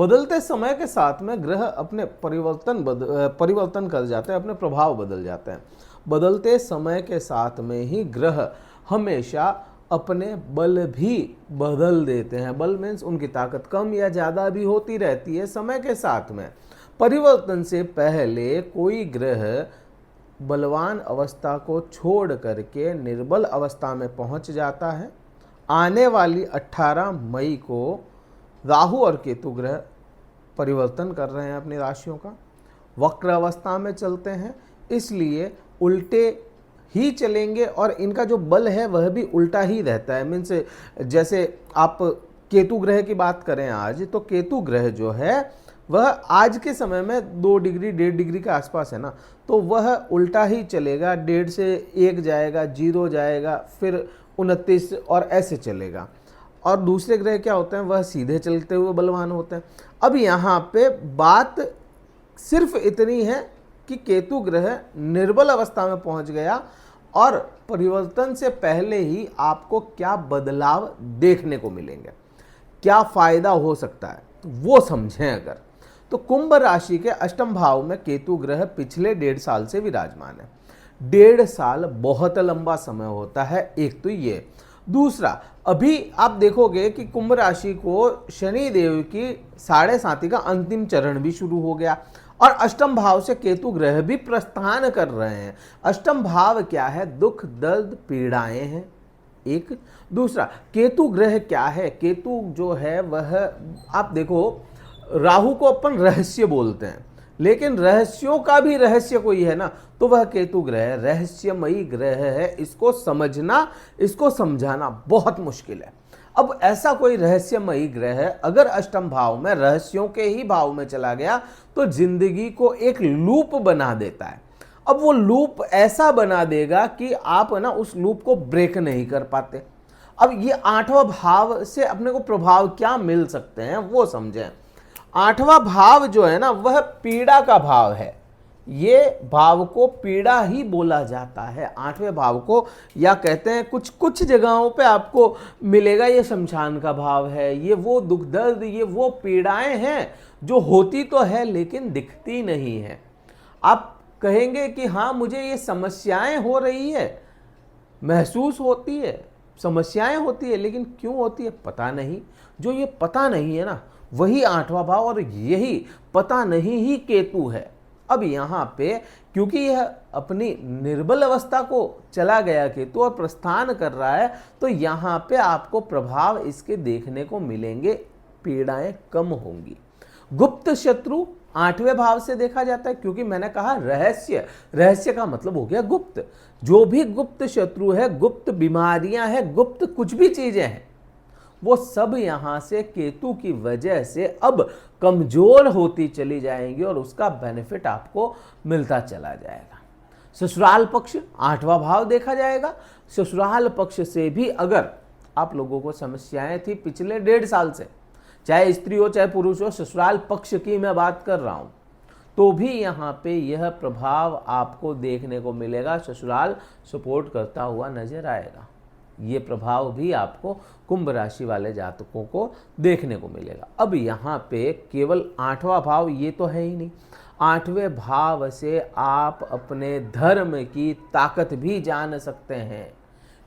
बदलते समय के साथ में ग्रह अपने परिवर्तन कर जाते हैं, अपने प्रभाव बदल जाते हैं। बदलते समय के साथ में ही ग्रह हमेशा अपने बल भी बदल देते हैं। बल मीन्स उनकी ताकत कम या ज़्यादा भी होती रहती है समय के साथ में। परिवर्तन से पहले कोई ग्रह बलवान अवस्था को छोड़ करके निर्बल अवस्था में पहुंच जाता है। आने वाली 18 मई को राहु और केतु ग्रह परिवर्तन कर रहे हैं अपनी राशियों का, वक्र अवस्था में चलते हैं, इसलिए उल्टे ही चलेंगे और इनका जो बल है वह भी उल्टा ही रहता है। मीन्स जैसे आप केतु ग्रह की बात करें आज, तो केतु ग्रह जो है वह आज के समय में 2 डिग्री 1.5 डिग्री के आसपास है ना, तो वह उल्टा ही चलेगा। 1.5 से 1 जाएगा, 0 जाएगा, फिर 29 और ऐसे चलेगा। और दूसरे ग्रह क्या होते हैं, वह सीधे चलते हुए बलवान होते हैं। अब यहाँ पे बात सिर्फ इतनी है कि केतु ग्रह निर्बल अवस्था में पहुंच गया और परिवर्तन से पहले ही आपको क्या बदलाव देखने को मिलेंगे, क्या फायदा हो सकता है, वो समझें अगर तो कुंभ राशि के अष्टम भाव में केतु ग्रह पिछले 1.5 साल से विराजमान है। 1.5 साल बहुत लंबा समय होता है, एक तो ये। दूसरा, अभी आप देखोगे कि कुंभ राशि को शनि देव की 7.5 का अंतिम चरण भी शुरू हो गया और अष्टम भाव से केतु ग्रह भी प्रस्थान कर रहे हैं। अष्टम भाव क्या है, दुख दर्द पीड़ाएं हैं एक। दूसरा, केतु ग्रह क्या है, केतु जो है वह आप देखो, राहु को अपन रहस्य बोलते हैं, लेकिन रहस्यों का भी रहस्य कोई है ना, तो वह केतु ग्रह रहस्यमयी ग्रह है। इसको समझना, इसको समझाना बहुत मुश्किल है। अब ऐसा कोई रहस्यमयी ग्रह अगर अष्टम भाव में रहस्यों के ही भाव में चला गया तो जिंदगी को एक लूप बना देता है। अब वो लूप ऐसा बना देगा कि आप ना उस लूप को ब्रेक नहीं कर पाते। अब ये 8वां भाव से अपने को प्रभाव क्या मिल सकते हैं वो समझें। 8वां भाव जो है ना वह पीड़ा का भाव है। ये भाव को पीड़ा ही बोला जाता है, 8वें भाव को, या कहते हैं कुछ जगहों पे आपको मिलेगा ये शमशान का भाव है, ये वो दुख दर्द, ये वो पीड़ाएं हैं जो होती तो है लेकिन दिखती नहीं है। आप कहेंगे कि हाँ मुझे ये समस्याएं हो रही है, महसूस होती है, समस्याएं होती है, लेकिन क्यों होती है पता नहीं। जो ये पता नहीं है ना वही 8वां भाव और यही पता नहीं ही केतु है। अब यहाँ पे क्योंकि यह अपनी निर्बल अवस्था को चला गया केतु और प्रस्थान कर रहा है, तो यहाँ पे आपको प्रभाव इसके देखने को मिलेंगे, पीड़ाएं कम होंगी। गुप्त शत्रु 8वें भाव से देखा जाता है, क्योंकि मैंने कहा रहस्य, रहस्य का मतलब हो गया गुप्त। जो भी गुप्त शत्रु है, गुप्त बीमारियां हैं, गुप्त कुछ भी चीजें हैं, वो सब यहां से केतु की वजह से अब कमजोर होती चली जाएंगी और उसका बेनिफिट आपको मिलता चला जाएगा। ससुराल पक्ष 8वां भाव देखा जाएगा। ससुराल पक्ष से भी अगर आप लोगों को समस्याएं थी पिछले 1.5 साल से, चाहे स्त्री हो चाहे पुरुष हो, ससुराल पक्ष की मैं बात कर रहा हूं, तो भी यहाँ पे यह प्रभाव आपको देखने को मिलेगा। ससुराल सपोर्ट करता हुआ नजर आएगा। ये प्रभाव भी आपको कुंभ राशि वाले जातकों को देखने को मिलेगा। अब यहाँ पे केवल 8वां भाव ये तो है ही नहीं, 8वें भाव से आप अपने धर्म की ताकत भी जान सकते हैं,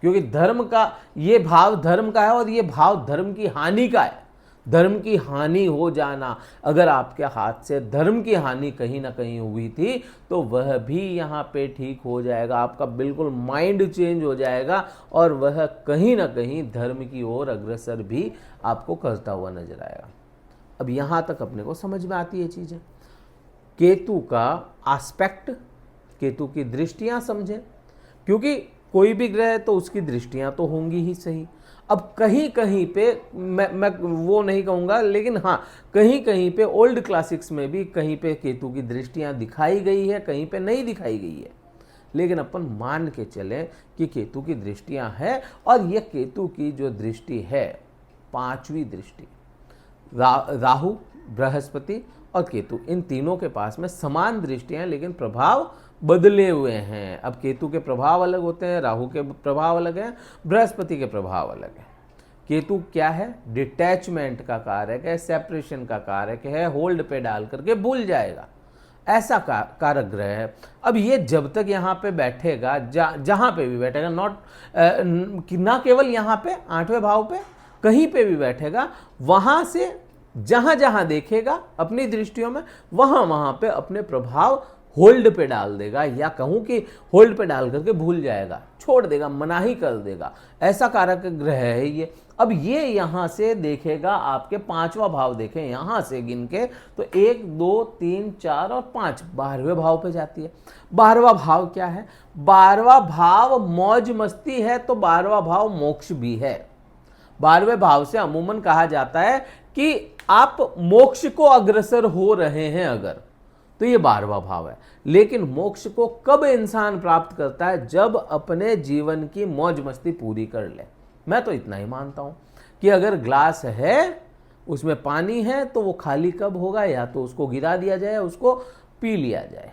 क्योंकि धर्म का ये भाव धर्म का है और ये भाव धर्म की हानि का है। धर्म की हानि हो जाना, अगर आपके हाथ से धर्म की हानि कहीं ना कहीं हुई थी तो वह भी यहाँ पे ठीक हो जाएगा। आपका बिल्कुल माइंड चेंज हो जाएगा और वह कहीं ना कहीं धर्म की ओर अग्रसर भी आपको करता हुआ नजर आएगा। अब यहाँ तक अपने को समझ में आती है चीज़ें। केतु का आस्पेक्ट, केतु की दृष्टियाँ समझें, क्योंकि कोई भी ग्रह तो उसकी दृष्टियाँ तो होंगी ही सही। अब कहीं कहीं पे मैं वो नहीं कहूँगा, लेकिन हाँ कहीं कहीं पे ओल्ड क्लासिक्स में भी कहीं पे केतु की दृष्टियाँ दिखाई गई है, कहीं पे नहीं दिखाई गई है, लेकिन अपन मान के चलें कि केतु की दृष्टियाँ हैं। और ये केतु की जो दृष्टि है 5वीं दृष्टि, राहु, बृहस्पति और केतु, इन तीनों के पास में समान दृष्टियाँ, लेकिन प्रभाव बदले हुए हैं। अब केतु के प्रभाव अलग होते हैं, राहु के प्रभाव अलग हैं, बृहस्पति के प्रभाव अलग हैं। केतु क्या है? डिटैचमेंट का कारक है, सेपरेशन का कारक है, होल्ड पे डाल करके भूल जाएगा, ऐसा कारक ग्रह है। अब ये जब तक यहाँ पे बैठेगा, जहाँ पे भी बैठेगा, ना केवल यहाँ पे 8वें भाव पे, कहीं पे भी बैठेगा, वहाँ से जहाँ जहाँ देखेगा अपनी दृष्टियों में, वहाँ वहाँ पे अपने प्रभाव होल्ड पे डाल देगा, या कहूँ कि होल्ड पे डाल करके भूल जाएगा, छोड़ देगा, मनाही कर देगा, ऐसा कारक ग्रह है ये। अब ये यहाँ से देखेगा, आपके 5वां भाव देखें यहाँ से गिन के, तो 1 2 3 4 और 5 12वें भाव पे जाती है। 12वां भाव क्या है? 12वां भाव मौज मस्ती है, तो 12वां भाव मोक्ष भी है। 12वें भाव से अमूमन कहा जाता है कि आप मोक्ष को अग्रसर हो रहे हैं अगर, तो ये 12वां भाव है। लेकिन मोक्ष को कब इंसान प्राप्त करता है? जब अपने जीवन की मौज मस्ती पूरी कर ले। मैं तो इतना ही मानता हूं कि अगर ग्लास है, उसमें पानी है, तो वो खाली कब होगा? या तो उसको गिरा दिया जाए, उसको पी लिया जाए।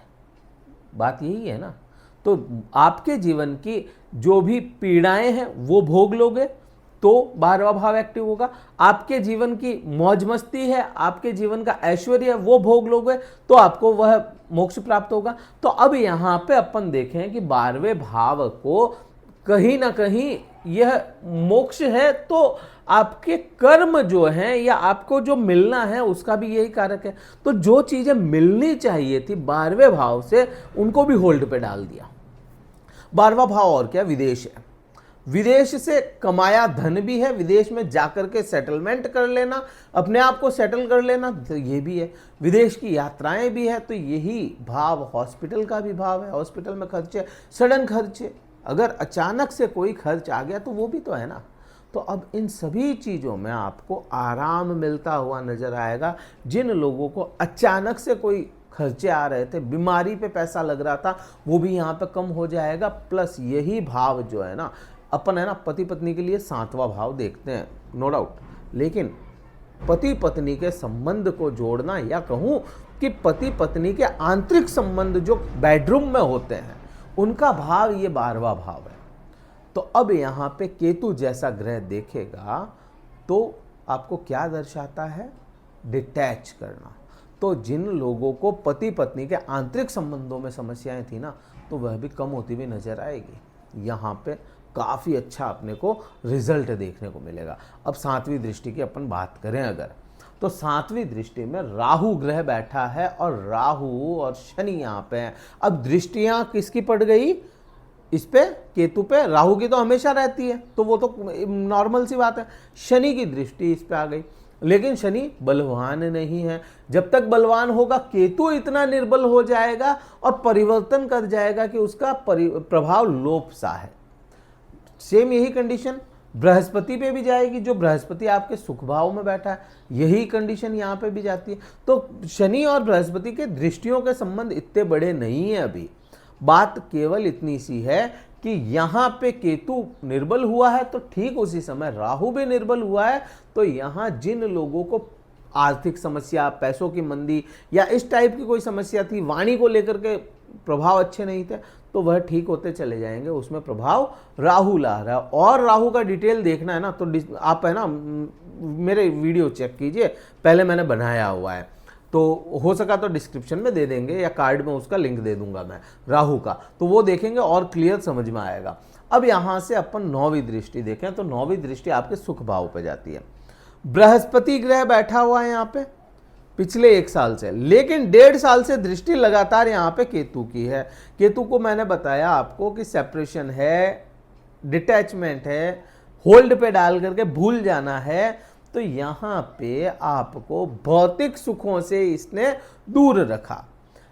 बात यही है ना। तो आपके जीवन की जो भी पीड़ाएं हैं वो भोग लोगे तो 12वां भाव एक्टिव होगा। आपके जीवन की मौज मस्ती है, आपके जीवन का ऐश्वर्य है, वो भोग लोगे तो आपको वह मोक्ष प्राप्त होगा। तो अब यहाँ पे अपन देखें कि 12वें भाव को कहीं ना कहीं यह मोक्ष है, तो आपके कर्म जो हैं या आपको जो मिलना है उसका भी यही कारक है। तो जो चीजें मिलनी चाहिए थी 12वें भाव से, उनको भी होल्ड पे डाल दिया। 12वां भाव और क्या? विदेश है। विदेश से कमाया धन भी है, विदेश में जाकर के सेटलमेंट कर लेना, अपने आप को सेटल कर लेना, तो ये भी है। विदेश की यात्राएं भी है, तो यही भाव हॉस्पिटल का भी भाव है। हॉस्पिटल में खर्चे, सडन खर्चे, अगर अचानक से कोई खर्च आ गया तो वो भी तो है ना। तो अब इन सभी चीज़ों में आपको आराम मिलता हुआ नजर आएगा। जिन लोगों को अचानक से कोई खर्चे आ रहे थे, बीमारी पे पैसा लग रहा था, वो भी यहाँ पे कम हो जाएगा। प्लस यही भाव जो है ना, अपन है ना पति पत्नी के लिए 7वां भाव देखते हैं, नो डाउट, लेकिन पति पत्नी के संबंध को जोड़ना, या कहूँ कि पति पत्नी के आंतरिक संबंध जो बेडरूम में होते हैं, उनका भाव ये 12वां भाव है। तो अब यहाँ पे केतु जैसा ग्रह देखेगा तो आपको क्या दर्शाता है? डिटैच करना। तो जिन लोगों को पति पत्नी के आंतरिक संबंधों में समस्याएं थी ना, तो वह भी कम होती हुई नजर आएगी। यहाँ पे काफ़ी अच्छा अपने को रिजल्ट देखने को मिलेगा। अब 7वीं दृष्टि की अपन बात करें अगर, तो 7वीं दृष्टि में राहु ग्रह बैठा है, और राहु और शनि यहाँ पे हैं। अब दृष्टियाँ किसकी पड़ गई? इस पे, केतु पे। राहु की तो हमेशा रहती है, तो वो तो नॉर्मल सी बात है। शनि की दृष्टि इस पे आ गई, लेकिन शनि बलवान नहीं है। जब तक बलवान होगा, केतु इतना निर्बल हो जाएगा और परिवर्तन कर जाएगा कि उसका प्रभाव लोप सा है। सेम यही कंडीशन बृहस्पति पे भी जाएगी, जो बृहस्पति आपके सुख भाव में बैठा है, यही कंडीशन यहाँ पे भी जाती है। तो शनि और बृहस्पति के दृष्टियों के संबंध इतने बड़े नहीं है अभी। बात केवल इतनी सी है कि यहाँ पे केतु निर्बल हुआ है, तो ठीक उसी समय राहु भी निर्बल हुआ है। तो यहाँ जिन लोगों को आर्थिक समस्या, पैसों की मंदी या इस टाइप की कोई समस्या थी, वाणी को लेकर के प्रभाव अच्छे नहीं थे, तो वह ठीक होते चले जाएंगे। उसमें प्रभाव राहु ला रहा है। और राहु का डिटेल देखना है ना, तो आप है ना मेरे वीडियो चेक कीजिए, पहले मैंने बनाया हुआ है, तो हो सका तो डिस्क्रिप्शन में दे देंगे या कार्ड में उसका लिंक दे दूंगा मैं राहु का, तो वो देखेंगे और क्लियर समझ में आएगा। अब यहाँ से अपन 9वीं दृष्टि देखें, तो 9वीं दृष्टि आपके सुख भाव पे जाती है। बृहस्पति ग्रह बैठा हुआ है यहाँ पे पिछले 1 साल से, लेकिन 1.5 साल से दृष्टि लगातार यहाँ पे केतु की है। केतु को मैंने बताया आपको कि सेपरेशन है, डिटैचमेंट है, होल्ड पे डाल करके भूल जाना है। तो यहाँ पे आपको भौतिक सुखों से इसने दूर रखा।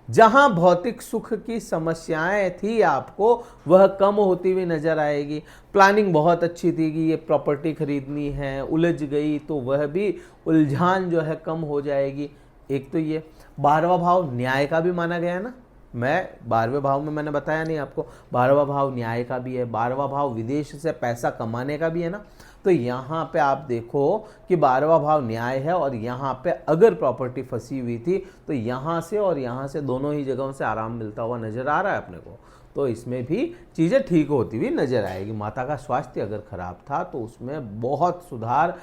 जहां भौतिक सुख की समस्याएं थी आपको, वह कम होती हुई नजर आएगी। प्लानिंग बहुत अच्छी थी कि ये प्रॉपर्टी खरीदनी है, उलझ गई, तो वह भी उलझान जो है कम हो जाएगी। एक तो ये 12वां भाव न्याय का भी माना गया है ना, मैं 12वें भाव में मैंने बताया नहीं आपको, 12वां भाव न्याय का भी है, 12वां भाव विदेश से पैसा कमाने का भी है ना। तो यहाँ पे आप देखो कि 12वां भाव न्याय है, और यहाँ पे अगर प्रॉपर्टी फंसी हुई थी तो यहाँ से और यहाँ से दोनों ही जगहों से आराम मिलता हुआ नजर आ रहा है अपने को। तो इसमें भी चीज़ें ठीक होती हुई नजर आएगी। माता का स्वास्थ्य अगर खराब था तो उसमें बहुत सुधार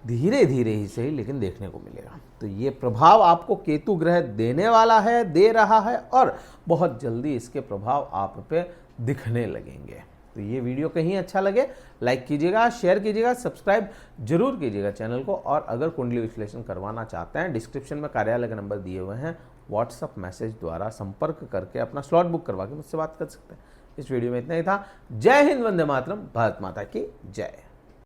धीरे धीरे ही सही लेकिन देखने को मिलेगा। तो ये प्रभाव आपको केतु ग्रह देने वाला है, दे रहा है, और बहुत जल्दी इसके प्रभाव आप पे दिखने लगेंगे। तो ये वीडियो कहीं अच्छा लगे लाइक कीजिएगा, शेयर कीजिएगा, सब्सक्राइब जरूर कीजिएगा चैनल को। और अगर कुंडली विश्लेषण करवाना चाहते हैं, डिस्क्रिप्शन में कार्यालय का नंबर दिए हुए हैं, व्हाट्सअप मैसेज द्वारा संपर्क करके अपना स्लॉट बुक करवा के मुझसे बात कर सकते हैं। इस वीडियो में इतना ही था। जय हिंद, वंदे मातरम, भारत माता की जय।